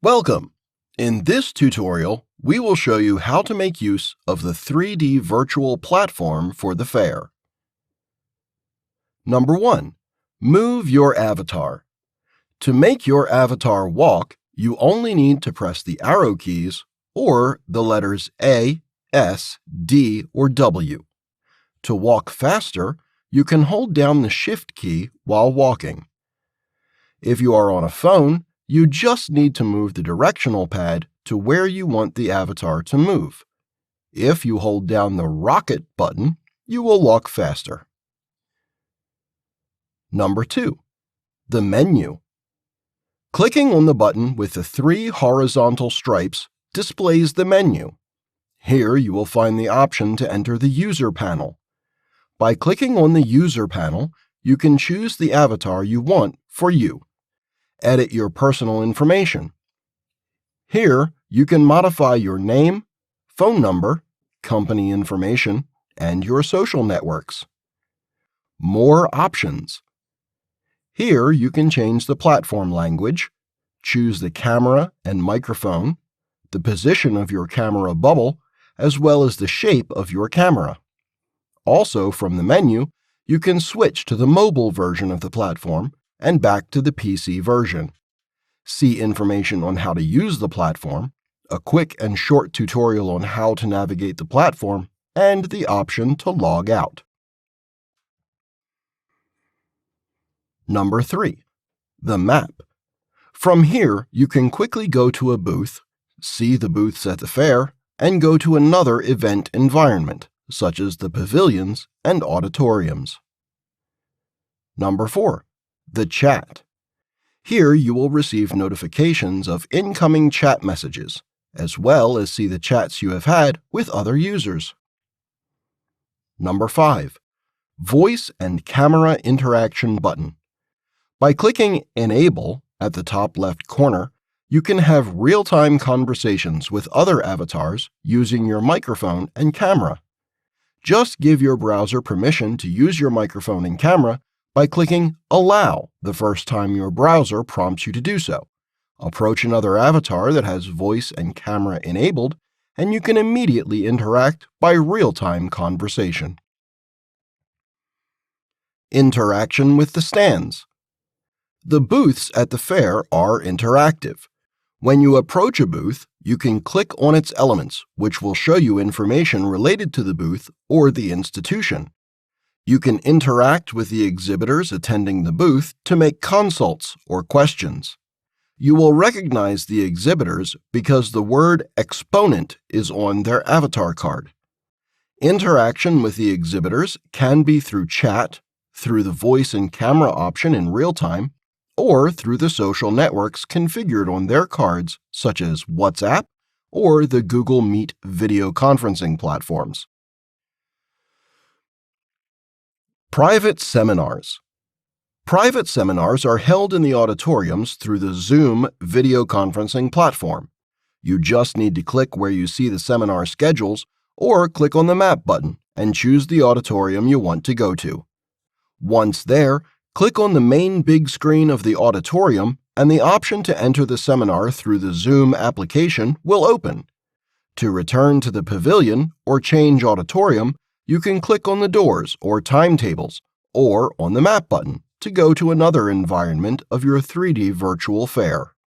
Welcome! In this tutorial, we will show you how to make use of the 3D virtual platform for the fair. Number 1. Move your avatar. To make your avatar walk, you only need to press the arrow keys or the letters A, S, D, or W. To walk faster, you can hold down the Shift key while walking. If you are on a phone, you just need to move the directional pad to where you want the avatar to move. If you hold down the rocket button, you will walk faster. Number 2. The menu. Clicking on the button with the 3 horizontal stripes displays the menu. Here you will find the option to enter the user panel. By clicking on the user panel, you can choose the avatar you want for you. Edit your personal information. Here, you can modify your name, phone number, company information, and your social networks. More options. Here, you can change the platform language, choose the camera and microphone, the position of your camera bubble, as well as the shape of your camera. Also, from the menu, you can switch to the mobile version of the platform and back to the PC version. See information on how to use the platform, a quick and short tutorial on how to navigate the platform, and the option to log out. Number 3. The map. From here, you can quickly go to a booth, see the booths at the fair, and go to another event environment, such as the pavilions and auditoriums. Number 4. The chat. Here you will receive notifications of incoming chat messages, as well as see the chats you have had with other users. Number 5. Voice and Camera Interaction button. By clicking Enable at the top left corner, you can have real-time conversations with other avatars using your microphone and camera. Just give your browser permission to use your microphone and camera by clicking Allow the first time your browser prompts you to do so. Approach another avatar that has voice and camera enabled, and you can immediately interact by real-time conversation. Interaction with the stands. The booths at the fair are interactive. When you approach a booth, you can click on its elements, which will show you information related to the booth or the institution. You can interact with the exhibitors attending the booth to make consults or questions. You will recognize the exhibitors because the word exponent is on their avatar card. Interaction with the exhibitors can be through chat, through the voice and camera option in real time, or through the social networks configured on their cards, such as WhatsApp or the Google Meet video conferencing platforms. Private seminars. Private seminars are held in the auditoriums through the Zoom video conferencing platform. You just need to click where you see the seminar schedules or click on the map button and choose the auditorium you want to go to. Once there, click on the main big screen of the auditorium and the option to enter the seminar through the Zoom application will open. To return to the pavilion or change auditorium, you can click on the doors or timetables or on the map button to go to another environment of your 3D virtual fair.